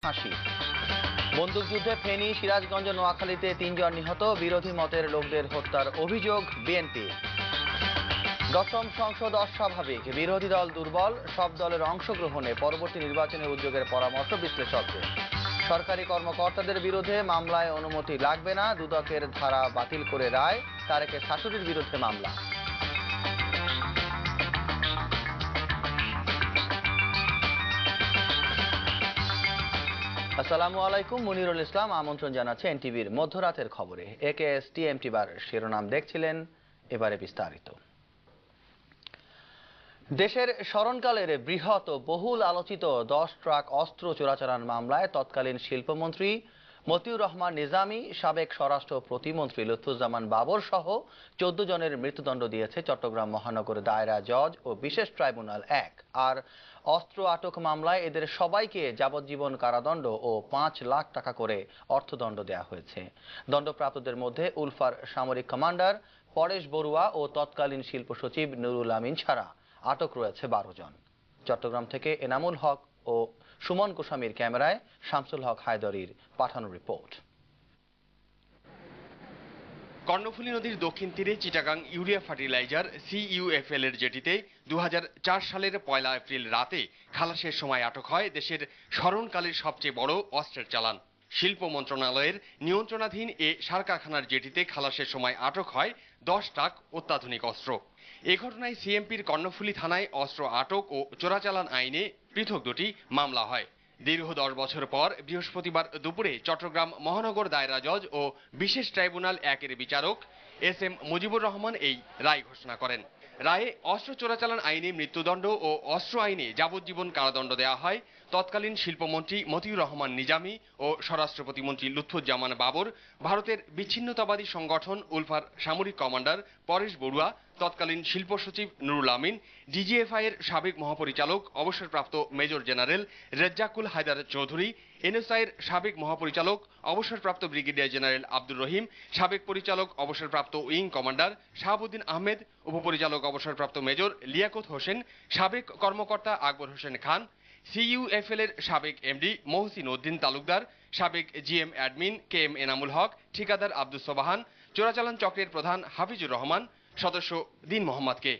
ফাঁসি। বন্দুকযুদ্ধে ফেনী, সিরাজগঞ্জ, নোয়াখালীতে ৩ জন নিহত, বিরোধী মতের লোকদের হত্যার অভিযোগ বিএনপি। দশম সংসদ অস্বাভাবিক, বিরোধী দল দুর্বল, সব দলের অংশগ্রহণে পরবর্তী নির্বাচনের উদ্যোগের পরামর্শ বিশ্লেষকদের। সরকারি কর্মকর্তাদের বিরুদ্ধে মামলায় অনুমতি লাগবে না, দুদকের ধারা বাতিল করে রায়, তারেকের শাশুড়ির বিরুদ্ধে মামলা। আসসালামু আলাইকুম, মুনিরুল ইসলাম আমন্ত্রণ জানাচ্ছে এনটিভির মধ্যরাতের খবরে। একেএসটিএমটি বার শিরোনাম দেখছিলেন, এবারে বিস্তারিত। দেশের স্মরণকালের বৃহৎ ও বহুল আলোচিত 10 ট্রাক অস্ত্র চোরাচালান মামলায় তৎকালীন শিল্পমন্ত্রী মতিউর রহমান নিজামী, সাবেক স্বরাষ্ট্র প্রতিমন্ত্রী লুৎফুজ্জামান বাবর সহ 14 জনের মৃত্যুদণ্ড দিয়েছে চট্টগ্রাম মহানগর দায়রা জজ ও বিশেষ ট্রাইব্যুনাল 1। আর অস্ত্র আটক মামলায় এদের সবাইকে যাবজ্জীবন কারাদণ্ড ও 5 লাখ টাকা করে অর্থদণ্ড দেওয়া হয়েছে। দণ্ডপ্রাপ্তদের মধ্যে উলফার সামরিক কমান্ডার পরেশ বড়ুয়া ও তৎকালীন শিল্প সচিব নুরুল আমিন ছাড়া আটক রয়েছে 12 জন। চট্টগ্রাম থেকে এনামুল হক ও সুমন গোস্বামীর ক্যামেরায় শামসুল হক হায়দরির পাঠানো রিপোর্ট। কর্ণফুলী নদীর দক্ষিণ তীরে চিটাগাং ইউরিয়া ফার্টিলাইজার CUFL এর জেটিতে 2004 সালের 1 এপ্রিল রাতে খালাসের সময় আটক হয় দেশের স্মরণকালের সবচেয়ে বড় অস্ত্রের চালান। শিল্প মন্ত্রণালয়ের নিয়ন্ত্রণাধীন এ সার কারখানার জেটিতে খালাসের সময় আটক হয় 10 ট্রাক অত্যাধুনিক অস্ত্র। এ ঘটনায় সিএমপির কর্ণফুলী থানায় অস্ত্র আটক ও চোরাচালান আইনে পৃথক 2টি মামলা হয়। দীর্ঘ 10 বছর পর বৃহস্পতিবার দুপুরে চট্টগ্রাম মহানগর দায়রা জজ ও বিশেষ ট্রাইব্যুনাল 1-এর বিচারক SM মুজিবুর রহমান এই রায় ঘোষণা করেন। রায়ে অস্ত্র চোরাচালান আইনে মৃত্যুদণ্ড ও অস্ত্র আইনে যাবজ্জীবন কারাদণ্ড দেওয়া হয় তৎকালীন শিল্পমন্ত্রী মতিউর রহমান নিজামী ও স্বরাষ্ট্র প্রতিমন্ত্রী লুৎফুজ্জামান বাবর, ভারতের বিচ্ছিন্নতাবাদী সংগঠন উলফার সামরিক কমান্ডার পরেশ বড়ুয়া, তৎকালীন শিল্প সচিব নুরুল আমিন, DGFI এর সাবেক মহাপরিচালক অবসরপ্রাপ্ত major general Rezzakul Haider Chowdhury, NSI এর সাবেক মহাপরিচালক অবসরপ্রাপ্ত ব্রিগেডিয়ার জেনারেল আব্দুর রহিম, সাবেক পরিচালক অবসরপ্রাপ্ত উইং কমান্ডার শাহাবুদ্দিন আহমেদ, উপপরিচালক অবসরপ্রাপ্ত মেজর লিয়াকত হোসেন, সাবেক কর্মকর্তা আকবর হোসেন খান, CUFL এর সাবেক MD মহসিন উদ্দিন তালুকদার, সাবেক GM admin KM Enamul Haque, ঠিকাদার আব্দুস সোবাহান, চোরাচালান চক্রের প্রধান হাফিজুর রহমান, সদস্য দিন মোহাম্মদকে।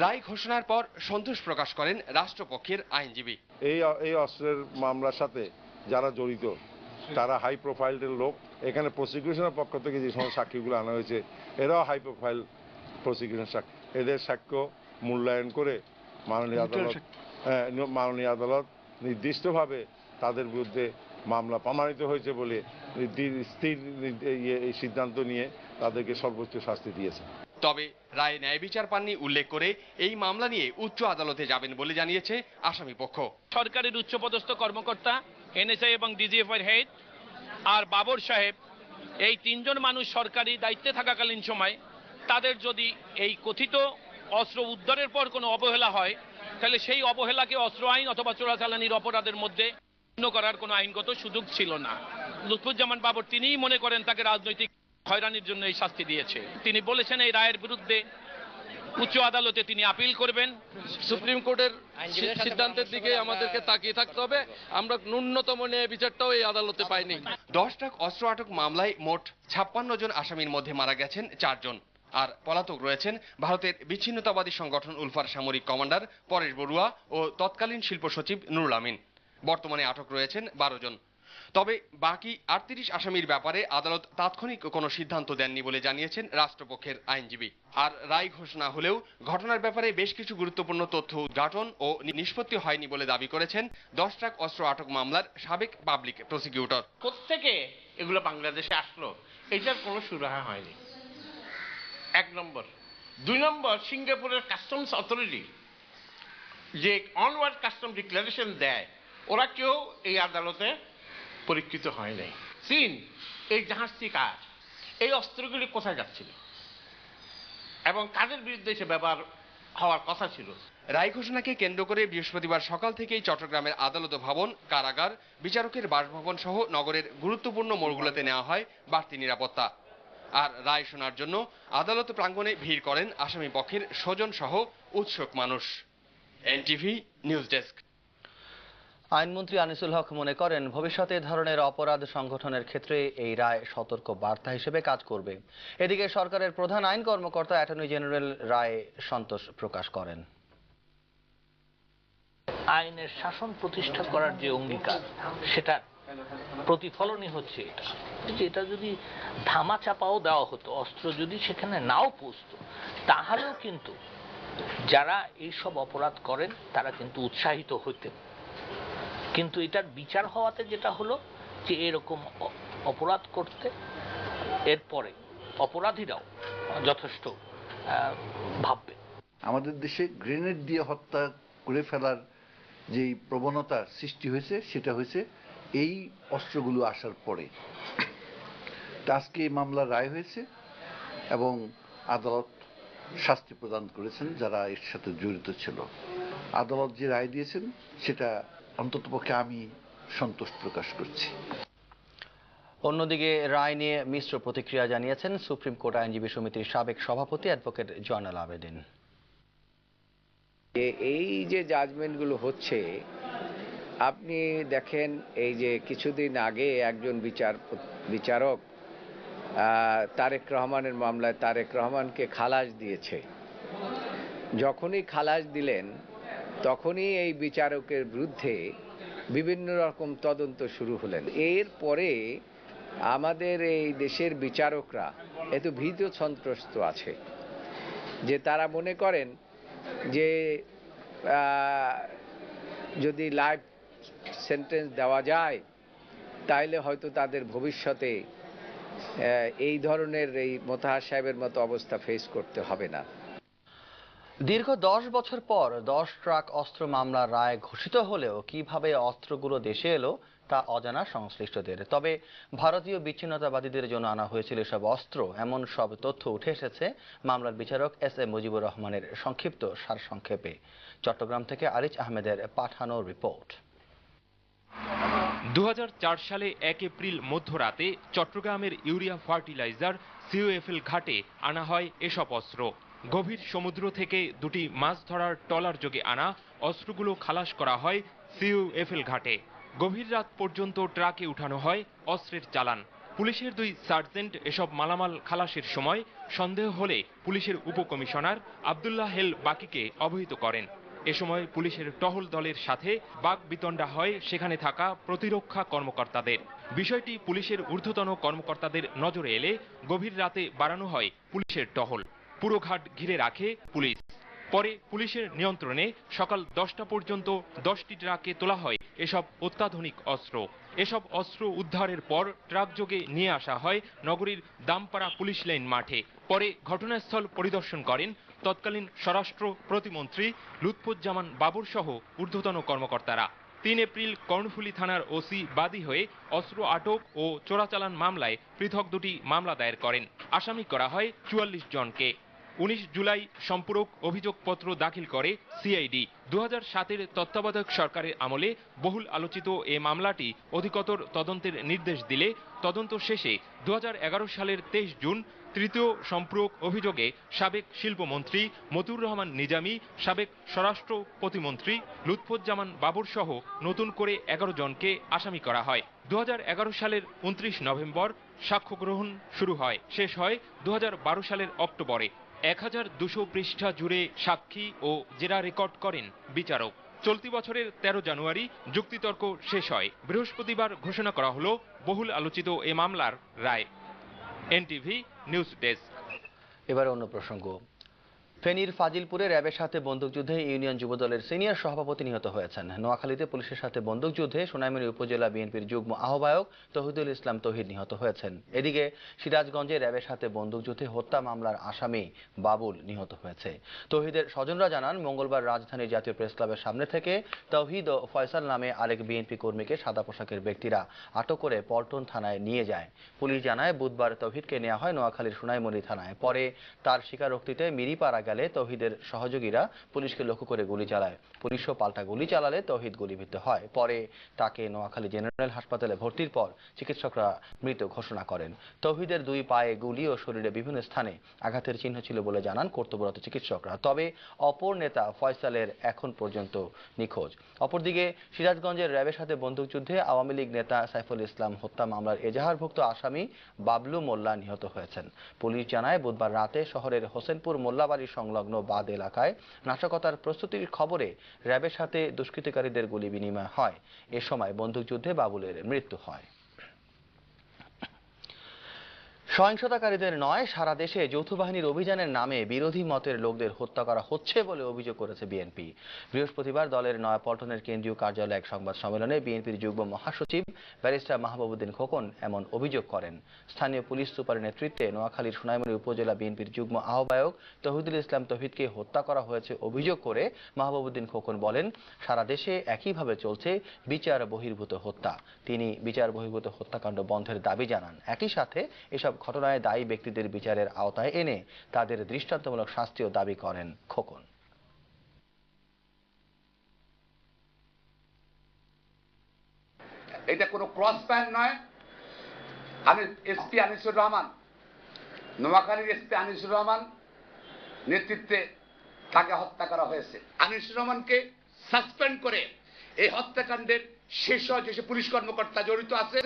রায় ঘোষণার পর সন্তোষ প্রকাশ করেন রাষ্ট্রপক্ষের আইনজীবী। এই অস্ত্রের মামলার সাথে যারা জড়িত তারা হাই প্রোফাইলের লোক। এখানে প্রসিকিউশনের পক্ষ থেকে যে সমস্ত সাক্ষীগুলো আনা হয়েছে এরাও হাই প্রোফাইল প্রসিকিউশন সাক্ষী। এদের সাক্ষ্য মূল্যায়ন করে মাননীয় আদালত নির্দিষ্টভাবে তাদের বিরুদ্ধে মামলা প্রমাণিত হয়েছে বলে স্থির সিদ্ধান্ত নিয়ে তাদেরকে সর্বোচ্চ শাস্তি দিয়েছে। তবে রায়ে ন্যায় বিচার পাননি উল্লেখ করে এই মামলা নিয়ে উচ্চ আদালতে যাবেন বলে জানিয়েছে আসামি পক্ষ। সরকারের উচ্চপদস্থ কর্মকর্তা, NSI এবং DGFI হেড আর বাবর সাহেব, এই 3 জন মানুষ সরকারি দায়িত্বে থাকাকালীন সময় তাদের যদি এই কথিত অস্ত্র উদ্ধারের পর কোনো অবহেলা হয়, তাহলে সেই অবহেলাকে অস্ত্র আইন অথবা চোরাচালানির অপরাধের মধ্যে গণ্য করার কোনো আইনগত সুযোগ ছিল না। লুৎফুজ্জামান বাবর তিনিই মনে করেন তাকে রাজনৈতিক হয়রানির জন্য এই শাস্তি দিয়েছে। তিনি বলেছেন এই রায়ের বিরুদ্ধে উচ্চ আদালতে তিনি আপিল করবেন। সুপ্রিম কোর্টের সিদ্ধান্তের দিকে আমাদেরকে তাকিয়ে থাকতে হবে। আমরা ন্যূনতম ন্যায় বিচারটাও এই আদালতে পাইনি। 10 ট্রাক অস্ত্র আটক মামলায় মোট 56 জন আসামির মধ্যে মারা গেছেন 4 জন। আর পলাতক রয়েছেন ভারতের বিচ্ছিন্নতাবাদী সংগঠন উলফার সামরিক কমান্ডার পরেশ বড়ুয়া ও তৎকালীন শিল্প সচিব নুরুল আমিন। বর্তমানে আটক রয়েছেন 12 জন। তবে বাকি 38 আসামির ব্যাপারে আদালত তাৎক্ষণিক কোনো সিদ্ধান্ত দেননি বলে জানিয়েছেন রাষ্ট্রপক্ষের আইনজীবী। আর রায় ঘোষণা হলেও ঘটনার ব্যাপারে বেশ কিছু গুরুত্বপূর্ণ তথ্য উদ্ঘাটন ও নিষ্পত্তি হয়নি বলে দাবি করেছেন 10 ট্রাক অস্ত্র আটক মামলার সাবেক পাবলিক প্রসিকিউটর। কোত্থেকে এগুলো বাংলাদেশে আসলো এটার কোনো সুরাহা হয়নি, 1 নম্বর। 2 নম্বর, সিঙ্গাপুরের কাস্টমস অথরিটি যে অনওয়ার্ড কাস্টম ডিক্লারেশন দেয়, ওরা কেউ এই আদালতে পরীক্ষিত হয় নাই। 3, এই জাহাজটি কার, এই অস্ত্রগুলি কোথায় যাচ্ছিল এবং কাদের বিরুদ্ধে সে ব্যবহার হওয়ার কথা ছিল। রায় ঘোষণাকে কেন্দ্র করে বৃহস্পতিবার সকাল থেকেই চট্টগ্রামের আদালত ভবন, কারাগার, বিচারকের বাসভবন সহ নগরের গুরুত্বপূর্ণ মোড়গুলোতে নেওয়া হয় বাড়তি নিরাপত্তা। আর রায় শোনার জন্য আদালত প্রাঙ্গণে ভিড় করেন আসামি পক্ষের স্বজন সহ উৎসুক মানুষ। NTV news desk. আইনমন্ত্রী আনিসুল হক মনে করেন ভবিষ্যতে এ ধরনের অপরাধ সংগঠনের ক্ষেত্রে এই রায় সতর্ক বার্তা হিসেবে কাজ করবে। এদিকে সরকারের প্রধান আইন কর্মকর্তা অ্যাটর্নি জেনারেল রায়ে সন্তোষ প্রকাশ করেন। আইনের শাসন প্রতিষ্ঠা করার যে অঙ্গীকার, সেটা প্রতিফলনই হচ্ছে এটা যদি ধামা চাপাও দেওয়া হতো, অস্ত্র যদি সেখানে নাও পৌঁছতো, তাহলেও কিন্তু যারা এইসব অপরাধ করেন তারা কিন্তু উৎসাহিত হতেন। কিন্তু এটার বিচার হওয়াতে যেটা হলো যে এরকম অপরাধ করতে এরপরে অপরাধীরাও যথেষ্ট ভাববে। আমাদের দেশে গ্রেনেড দিয়ে হত্যা করে ফেলার যে প্রবণতা সৃষ্টি হয়েছে সেটা হয়েছে এই অস্ত্রগুলো আসার পরে। আজকে এই মামলার রায় হয়েছে এবং আদালত শাস্তি প্রদান করেছেন যারা এর সাথে জড়িত ছিল। আদালত যে রায় দিয়েছেন সেটা অন্ততপক্ষে আমি সন্তোষ প্রকাশ করছি। অন্যদিকে রায় নিয়ে মিশ্র প্রতিক্রিয়া জানিয়েছেন সুপ্রিম কোর্ট আইনজীবী সমিতির সাবেক সভাপতি অ্যাডভোকেট জয়নাল আবেদিন। এই যে জাজমেন্টগুলো হচ্ছে, আপনি দেখেন এই যে কিছুদিন আগে একজন বিচারক তারেক রহমানের মামলায় তারেক রহমানকে খালাস দিয়েছে। যখনই খালাস দিলেন তখনই এই বিচারকের বিরুদ্ধে বিভিন্ন রকম তদন্ত শুরু হলেন। এরপরে আমাদের এই দেশের বিচারকরা এত ভীত সন্ত্রস্ত আছে যে তারা মনে করেন যে যদি লাইফ সেন্টেন্স দেওয়া যায় তাইলে হয়তো তাদের ভবিষ্যতে এই ধরনের এই মোতাহার সাহেবের মতো অবস্থা ফেস করতে হবে না। দীর্ঘ 10 বছর পর 10 ট্রাক অস্ত্র মামলার রায় ঘোষিত হলেও কিভাবে অস্ত্রগুলো দেশে এলো তা অজানা সংশ্লিষ্টদের। তবে ভারতীয় বিচ্ছিন্নতাবাদীদের জন্য আনা হয়েছিল এসব অস্ত্র, এমন সব তথ্য উঠে এসেছে মামলার বিচারক এস.এ. মুজিবুর রহমানের সংক্ষিপ্ত সারসংক্ষেপে। চট্টগ্রাম থেকে আরিজ আহমেদের পাঠানো রিপোর্ট। 2004 সালে 1 এপ্রিল মধ্যরাতে চট্টগ্রামের ইউরিয়া ফার্টিলাইজার সিইউএফএল ঘাটে আনা হয় এসব অস্ত্র। গভীর সমুদ্র থেকে দুটি মাছ ধরার ট্রলার যোগে আনা অস্ত্রগুলো খালাস করা হয় সিইউএফএল ঘাটে। গভীর রাত পর্যন্ত ট্রাকে উঠানো হয় অস্ত্রের চালান। পুলিশের 2 সার্জেন্ট এসব মালামাল খালাসের সময় সন্দেহ হলে পুলিশের উপকমিশনার আব্দুল্লাহ হেল বাকিকে অবহিত করেন। এ সময় পুলিশের টহল দলের সাথে বাকবিতণ্ডা হয় সেখানে থাকা প্রতিরক্ষা কর্মকর্তাদের। বিষয়টি পুলিশের ঊর্ধ্বতন কর্মকর্তাদের নজরে এলে গভীর রাতে বাড়ানো হয় পুলিশের টহল। পুরো ঘাট ঘিরে রাখে পুলিশ। পরে পুলিশের নিয়ন্ত্রণে সকাল 10টা পর্যন্ত 10টি ট্রাকে তোলা হয় এসব অত্যাধুনিক অস্ত্র। এসব অস্ত্র উদ্ধারের পর ট্রাক যোগে নিয়ে আসা হয় নগরীর দামপাড়া পুলিশ লাইন মাঠে। পরে ঘটনাস্থল পরিদর্শন করেন তৎকালীন স্বরাষ্ট্র প্রতিমন্ত্রী লুৎফুজ্জামান বাবর সহ ঊর্ধ্বতন কর্মকর্তারা। 3 এপ্রিল কর্ণফুলী থানার ওসি বাদী হয়ে অস্ত্র আটক ও চোরাচালান মামলায় পৃথক 2টি মামলা দায়ের করেন। আসামি করা হয় 44 জনকে। 19 জুলাই সম্পূরক অভিযোগপত্র দাখিল করে সিআইডি। 2007-এর তত্ত্বাবধায়ক সরকারের আমলে বহুল আলোচিত এ মামলাটি অধিকতর তদন্তের নির্দেশ দিলে তদন্ত শেষে 2011 সালের 23 জুন তৃতীয় সম্পূরক অভিযোগে সাবেক শিল্পমন্ত্রী মতিউর রহমান নিজামী, সাবেক স্বরাষ্ট্র প্রতিমন্ত্রী লুৎফুজ্জামান বাবর সহ নতুন করে 11 জনকে আসামি করা হয়। 2011 সালের 29 নভেম্বর সাক্ষ্য গ্রহণ শুরু হয়, শেষ হয় 2012 সালের অক্টোবরে। 1200 পৃষ্ঠা জুড়ে সাক্ষী ও জেরা রেকর্ড করেন বিচারক। চলতি বছরের 13 জানুয়ারি যুক্তিতর্ক শেষ হয়। বৃহস্পতিবার ঘোষণা করা হলো বহুল আলোচিত এ মামলার রায়। NTV news desk. এবার অন্য প্রসঙ্গ। ফেনীর ফাজিলপুরে র্যাবের সাথে বন্দুকযুদ্ধে ইউনিয়ন যুবদলের সিনিয়র সভাপতি নিহত হয়েছেন। নোয়াখালীতে পুলিশের সাথে বন্দুকযুদ্ধে সোনাইমুড়ি উপজেলা বিএনপির যুগ্ম আহ্বায়ক তৌহিদুল ইসলাম তৌহিদ নিহত হয়েছেন। এদিকে সিরাজগঞ্জে র্যাবের সাথে বন্দুকযুদ্ধে হত্যা মামলার আসামি বাবুল নিহত হয়েছে। তৌহিদের স্বজনরা জানান, মঙ্গলবার রাজধানীর জাতীয় প্রেসক্লাবের সামনে থেকে তৌহিদ ও ফয়সাল নামে আরেক বিএনপি কর্মীকে সাদা পোশাকের ব্যক্তিরা আটক করে পল্টন থানায় নিয়ে যায়। পুলিশ জানায়, বুধবার তৌহিদকে নেওয়া হয় নোয়াখালীর সোনাইমুড়ি থানায়। পরে তার স্বীকারোক্তিতে মিরিপাড়া গেলে তৌহিদের সহযোগীরা পুলিশকে লক্ষ্য করে গুলি চালায়। পুলিশও পাল্টা গুলি চালালে তৌহিদ গুলিবিদ্ধ হয়। পরে তাকে নোয়াখালী জেনারেল হাসপাতালে ভর্তির পর চিকিৎসকরা মৃত ঘোষণা করেন। তৌহিদের 2 পায়ে গুলি ও শরীরে বিভিন্ন স্থানে আঘাতের চিহ্ন ছিল বলে জানান কর্তব্যরত চিকিৎসকরা। তবে অপর নেতা ফয়সালের এখন পর্যন্ত নিখোঁজ। অপরদিকে সিরাজগঞ্জের র্যাবের সাথে বন্দুকযুদ্ধে আওয়ামী লীগ নেতা সাইফুল ইসলাম হত্যা মামলার এজাহারভুক্ত আসামি বাবলু মোল্লা নিহত হয়েছেন। পুলিশ জানায় বুধবার রাতে শহরের হোসেনপুর মোল্লাবাড়ি সংলগ্ন বাদ এলাকায় নাশকতার প্রস্তুতির খবরে র্যাবের সাথে দুষ্কৃতকারীদের গুলি বিনিময় হয়। এ সময় বন্দুকযুদ্ধে বাবুলের মৃত্যু হয়। সহিংসতাকারীদের নয়, সারা দেশে যৌথ বাহিনীর অভিযানের নামে বিরোধী মতের লোকদের হত্যা করা হচ্ছে বলে অভিযোগ করেছে বিএনপি। বৃহস্পতিবার দলের নয়াপল্টনের কেন্দ্রীয় কার্যালয়ে এক সংবাদ সম্মেলনে বিএনপির যুগ্ম মহাসচিব ব্যারিস্টার মাহবুবুদ্দিন খোকন এমন অভিযোগ করেন। স্থানীয় পুলিশ সুপারের নেতৃত্বে নোয়াখালীর সোনাইমুড়ি উপজেলা বিএনপির যুগ্ম আহ্বায়ক তৌহিদুল ইসলাম তৌহিদকে হত্যা করা হয়েছে অভিযোগ করে মাহবুবুদ্দিন খোকন বলেন, সারা দেশে একইভাবে চলছে বিচার বহির্ভূত হত্যা। তিনি বিচার বহির্ভূত হত্যাকাণ্ড বন্ধের দাবি জানান। একই সাথে এসব ঘটনায় দায়ী ব্যক্তিদের বিচারের আওতায় এনে তাদের দৃষ্টান্তমূলক শাস্তিও দাবি করেন খোকন। এটা কোনো ক্রস ফায়ার নয়। এসপি আনিসুর রহমান, নোয়াখালীর এসপি আনিসুর রহমান নেতৃত্বে তাকে হত্যা করা হয়েছে। আনিসুর রহমানকে সাসপেন্ড করে এই হত্যাকাণ্ডের শীর্ষ যেসব পুলিশ কর্মকর্তা জড়িত আছে